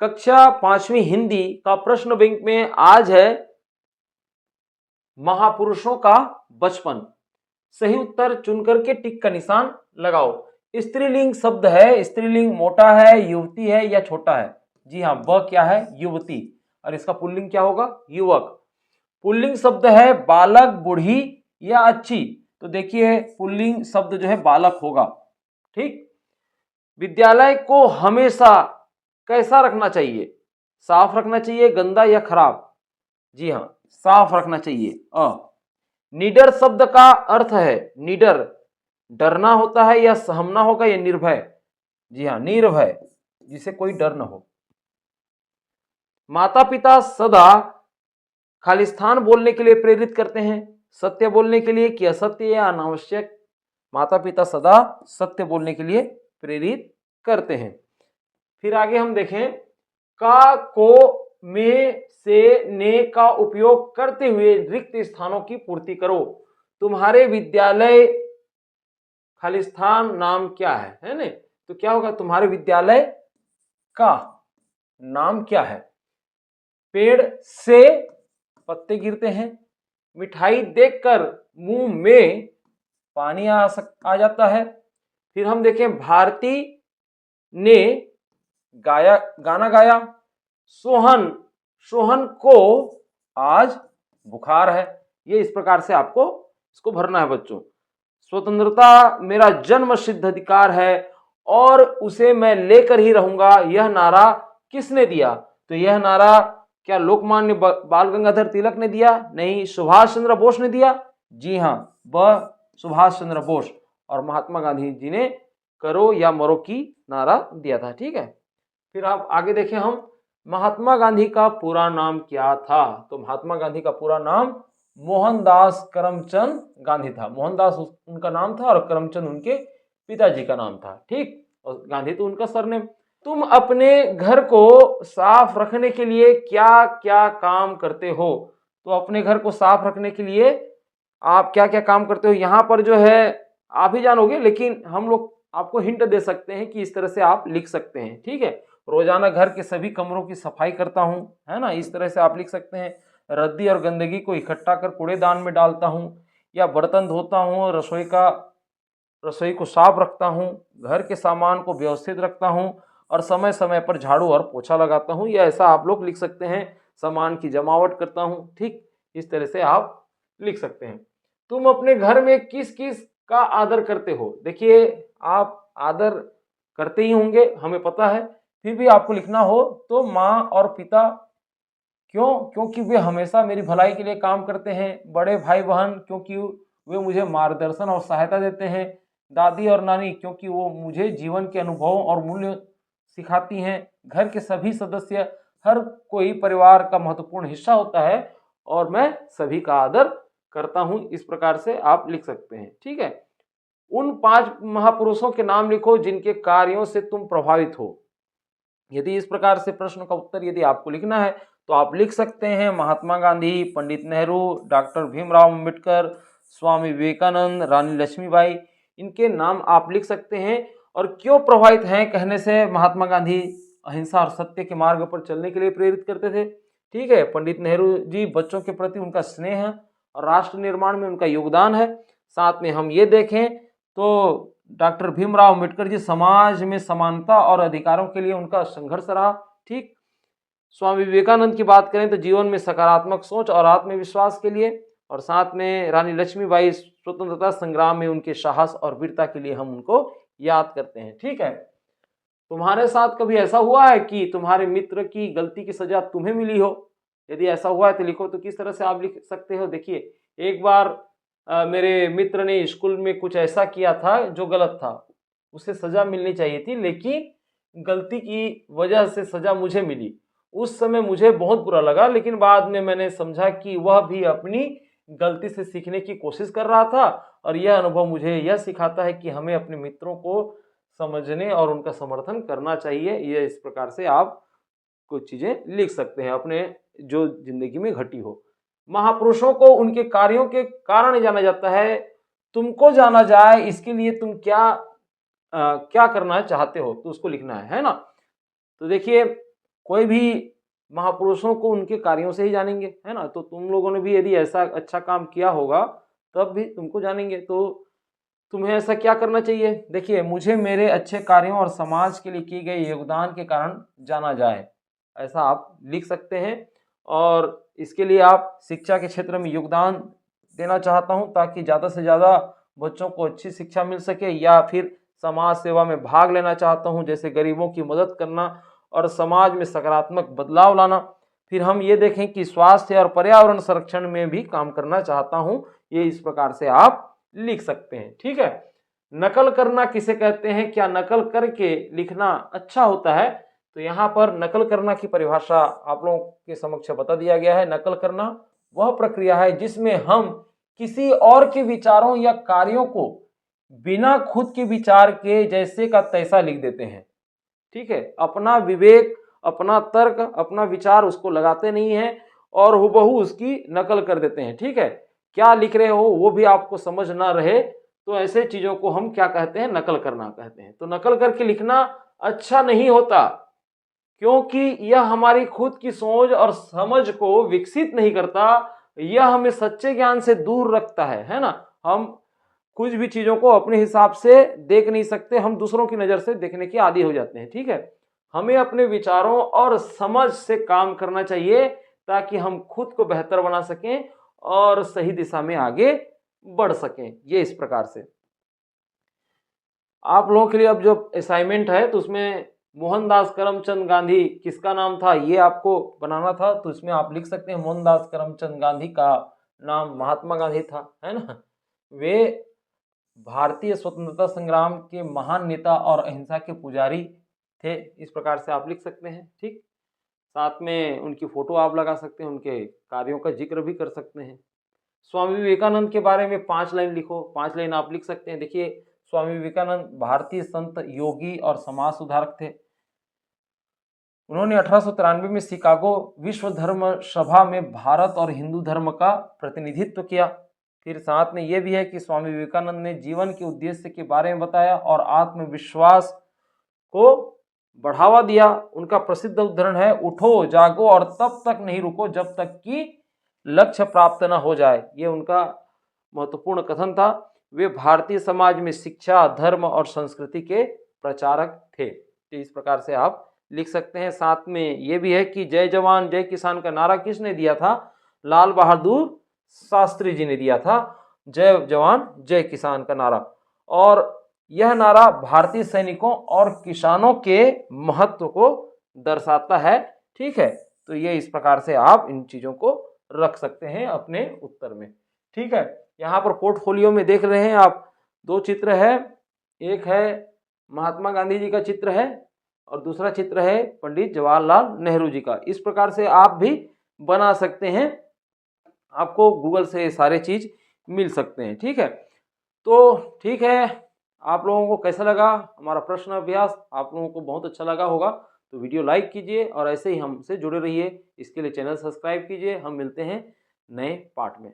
कक्षा 5वीं हिंदी का प्रश्न बैंक में आज है महापुरुषों का बचपन। सही उत्तर चुनकर के टिक का निशान लगाओ। स्त्रीलिंग शब्द है, स्त्रीलिंग मोटा है, युवती है या छोटा है? जी हाँ, वह क्या है? युवती। और इसका पुल्लिंग क्या होगा? युवक। पुल्लिंग शब्द है बालक, बूढ़ी या अच्छी। तो देखिए पुल्लिंग शब्द जो है बालक होगा। ठीक। विद्यालय को हमेशा कैसा रखना चाहिए? साफ रखना चाहिए, गंदा या खराब? जी हाँ, साफ रखना चाहिए। निडर शब्द का अर्थ है, निडर डरना होता है या सहमना होगा या निर्भय? जी हाँ, निर्भय, जिसे कोई डर न हो। माता पिता सदा खालिस्तान बोलने के लिए प्रेरित करते हैं, सत्य बोलने के लिए कि असत्य या अनावश्यक? माता पिता सदा सत्य बोलने के लिए प्रेरित करते हैं। फिर आगे हम देखें, का, को, में, से, ने का उपयोग करते हुए रिक्त स्थानों की पूर्ति करो। तुम्हारे विद्यालय खालिस्तान नाम क्या है ना? तो क्या होगा? तुम्हारे विद्यालय का नाम क्या है? पेड़ से पत्ते गिरते हैं, मिठाई देखकर मुंह में पानी आ जाता है। फिर हम देखें, भारती ने गाना गाया, सोहन को आज बुखार है। ये इस प्रकार से आपको इसको भरना है बच्चों। स्वतंत्रता मेरा जन्म सिद्ध अधिकार है और उसे मैं लेकर ही रहूंगा, यह नारा किसने दिया? तो यह नारा क्या लोकमान्य बाल गंगाधर तिलक ने दिया? नहीं, सुभाष चंद्र बोस ने दिया। जी हाँ, वह सुभाष चंद्र बोस और महात्मा गांधी जी ने करो या मरो की नारा दिया था। ठीक है। फिर आप आगे देखें, हम महात्मा गांधी का पूरा नाम क्या था? तो महात्मा गांधी का पूरा नाम मोहनदास करमचंद गांधी था। मोहनदास उनका नाम था और करमचंद उनके पिताजी का नाम था। ठीक, और गांधी तो उनका सरनेम। तुम अपने घर को साफ रखने के लिए क्या क्या काम करते हो? तो अपने घर को साफ रखने के लिए आप क्या क्या काम करते हो? यहाँ पर जो है आप ही जानोगे, लेकिन हम लोग आपको हिंट दे सकते हैं कि इस तरह से आप लिख सकते हैं। ठीक है, रोजाना घर के सभी कमरों की सफाई करता हूँ, है ना, इस तरह से आप लिख सकते हैं। रद्दी और गंदगी को इकट्ठा कर कूड़ेदान में डालता हूँ, या बर्तन धोता हूँ, रसोई को साफ रखता हूँ, घर के सामान को व्यवस्थित रखता हूँ और समय समय पर झाड़ू और पोछा लगाता हूँ। या ऐसा आप लोग लिख सकते हैं, सामान की जमावट करता हूँ। ठीक, इस तरह से आप लिख सकते हैं। तुम अपने घर में किस किस का आदर करते हो? देखिए आप आदर करते ही होंगे, हमें पता है, फिर भी आपको लिखना हो तो माँ और पिता। क्यों? क्योंकि वे हमेशा मेरी भलाई के लिए काम करते हैं। बड़े भाई बहन, क्योंकि वे मुझे मार्गदर्शन और सहायता देते हैं। दादी और नानी, क्योंकि वो मुझे जीवन के अनुभव और मूल्य सिखाती हैं। घर के सभी सदस्य, हर कोई परिवार का महत्वपूर्ण हिस्सा होता है और मैं सभी का आदर करता हूं। इस प्रकार से आप लिख सकते हैं। ठीक है। उन 5 महापुरुषों के नाम लिखो जिनके कार्यों से तुम प्रभावित हो। यदि इस प्रकार से प्रश्न का उत्तर यदि आपको लिखना है तो आप लिख सकते हैं महात्मा गांधी, पंडित नेहरू, डॉक्टर भीमराव अंबेडकर, स्वामी विवेकानंद, रानी लक्ष्मीबाई। इनके नाम आप लिख सकते हैं। और क्यों प्रभावित हैं कहने से, महात्मा गांधी अहिंसा और सत्य के मार्ग पर चलने के लिए प्रेरित करते थे। ठीक है। पंडित नेहरू जी बच्चों के प्रति उनका स्नेह है और राष्ट्र निर्माण में उनका योगदान है। साथ में हम ये देखें तो डॉक्टर भीमराव अंबेडकर जी समाज में समानता और अधिकारों के लिए उनका संघर्ष रहा। ठीक। स्वामी विवेकानंद की बात करें तो जीवन में सकारात्मक सोच और आत्मविश्वास के लिए। और साथ में रानी लक्ष्मीबाई स्वतंत्रता संग्राम में उनके साहस और वीरता के लिए हम उनको याद करते हैं। ठीक है। तुम्हारे साथ कभी ऐसा हुआ है कि तुम्हारे मित्र की गलती की सजा तुम्हें मिली हो? यदि ऐसा हुआ है तो लिखो। तो किस तरह से आप लिख सकते हो? देखिए, एक बार मेरे मित्र ने स्कूल में कुछ ऐसा किया था जो गलत था, उसे सजा मिलनी चाहिए थी, लेकिन गलती की वजह से सजा मुझे मिली। उस समय मुझे बहुत बुरा लगा, लेकिन बाद में मैंने समझा कि वह भी अपनी गलती से सीखने की कोशिश कर रहा था। और यह अनुभव मुझे यह सिखाता है कि हमें अपने मित्रों को समझने और उनका समर्थन करना चाहिए। यह इस प्रकार से आप कुछ चीजें लिख सकते हैं अपने जो जिंदगी में घटी हो। महापुरुषों को उनके कार्यों के कारण जाना जाता है। तुमको जाना जाए इसके लिए तुम क्या करना चाहते हो? तो उसको लिखना है ना। तो देखिए, कोई भी महापुरुषों को उनके कार्यों से ही जानेंगे, है ना। तो तुम लोगों ने भी यदि ऐसा अच्छा काम किया होगा तब भी तुमको जानेंगे। तो तुम्हें ऐसा क्या करना चाहिए, देखिए, मुझे मेरे अच्छे कार्यों और समाज के लिए किए गए योगदान के कारण जाना जाए, ऐसा आप लिख सकते हैं। और इसके लिए आप शिक्षा के क्षेत्र में योगदान देना चाहता हूं ताकि ज़्यादा से ज़्यादा बच्चों को अच्छी शिक्षा मिल सके, या फिर समाज सेवा में भाग लेना चाहता हूं, जैसे गरीबों की मदद करना और समाज में सकारात्मक बदलाव लाना। फिर हम ये देखें कि स्वास्थ्य और पर्यावरण संरक्षण में भी काम करना चाहता हूं। ये इस प्रकार से आप लिख सकते हैं, ठीक है। नकल करना किसे कहते हैं, क्या नकल करके लिखना अच्छा होता है? तो यहाँ पर नकल करना की परिभाषा आप लोगों के समक्ष बता दिया गया है। नकल करना वह प्रक्रिया है जिसमें हम किसी और के विचारों या कार्यों को बिना खुद के विचार के जैसे का तैसा लिख देते हैं, ठीक है। अपना विवेक, अपना तर्क, अपना विचार उसको लगाते नहीं हैं और हुबहू उसकी नकल कर देते हैं, ठीक है। क्या लिख रहे हो वो भी आपको समझ ना रहे, तो ऐसे चीजों को हम क्या कहते हैं, नकल करना कहते हैं। तो नकल करके लिखना अच्छा नहीं होता, क्योंकि यह हमारी खुद की सोच और समझ को विकसित नहीं करता, यह हमें सच्चे ज्ञान से दूर रखता है ना। हम कुछ भी चीजों को अपने हिसाब से देख नहीं सकते, हम दूसरों की नजर से देखने के आदी हो जाते हैं, ठीक है। हमें अपने विचारों और समझ से काम करना चाहिए ताकि हम खुद को बेहतर बना सकें और सही दिशा में आगे बढ़ सकें। ये इस प्रकार से आप लोगों के लिए अब जो असाइनमेंट है, तो उसमें मोहनदास करमचंद गांधी किसका नाम था ये आपको बनाना था। तो इसमें आप लिख सकते हैं मोहनदास करमचंद गांधी का नाम महात्मा गांधी था, है ना। वे भारतीय स्वतंत्रता संग्राम के महान नेता और अहिंसा के पुजारी थे, इस प्रकार से आप लिख सकते हैं, ठीक। साथ में उनकी फोटो आप लगा सकते हैं, उनके कार्यों का जिक्र भी कर सकते हैं। स्वामी विवेकानंद के बारे में 5 लाइन लिखो, 5 लाइन आप लिख सकते हैं। देखिए, स्वामी विवेकानंद भारतीय संत, योगी और समाज सुधारक थे। उन्होंने 1893 में शिकागो विश्व धर्म सभा में भारत और हिंदू धर्म का प्रतिनिधित्व किया। फिर साथ में ये भी है कि स्वामी विवेकानंद ने जीवन के उद्देश्य के बारे में बताया और आत्मविश्वास को बढ़ावा दिया। उनका प्रसिद्ध उद्धरण है, उठो जागो और तब तक नहीं रुको जब तक कि लक्ष्य प्राप्त न हो जाए। ये उनका महत्वपूर्ण कथन था। वे भारतीय समाज में शिक्षा, धर्म और संस्कृति के प्रचारक थे। तो इस प्रकार से आप लिख सकते हैं। साथ में ये भी है कि जय जवान जय किसान का नारा किसने दिया था? लाल बहादुर शास्त्री जी ने दिया था, जय जवान जय किसान का नारा। और यह नारा भारतीय सैनिकों और किसानों के महत्व को दर्शाता है, ठीक है। तो ये इस प्रकार से आप इन चीजों को रख सकते हैं अपने उत्तर में, ठीक है। यहाँ पर पोर्टफोलियो में देख रहे हैं आप, 2 चित्र है, एक है महात्मा गांधी जी का चित्र है और दूसरा चित्र है पंडित जवाहरलाल नेहरू जी का। इस प्रकार से आप भी बना सकते हैं, आपको गूगल से सारे चीज मिल सकते हैं, ठीक है। तो ठीक है, आप लोगों को कैसा लगा हमारा प्रश्न अभ्यास? आप लोगों को बहुत अच्छा लगा होगा, तो वीडियो लाइक कीजिए और ऐसे ही हमसे जुड़े रहिए। इसके लिए चैनल सब्सक्राइब कीजिए। हम मिलते हैं नए पार्ट में।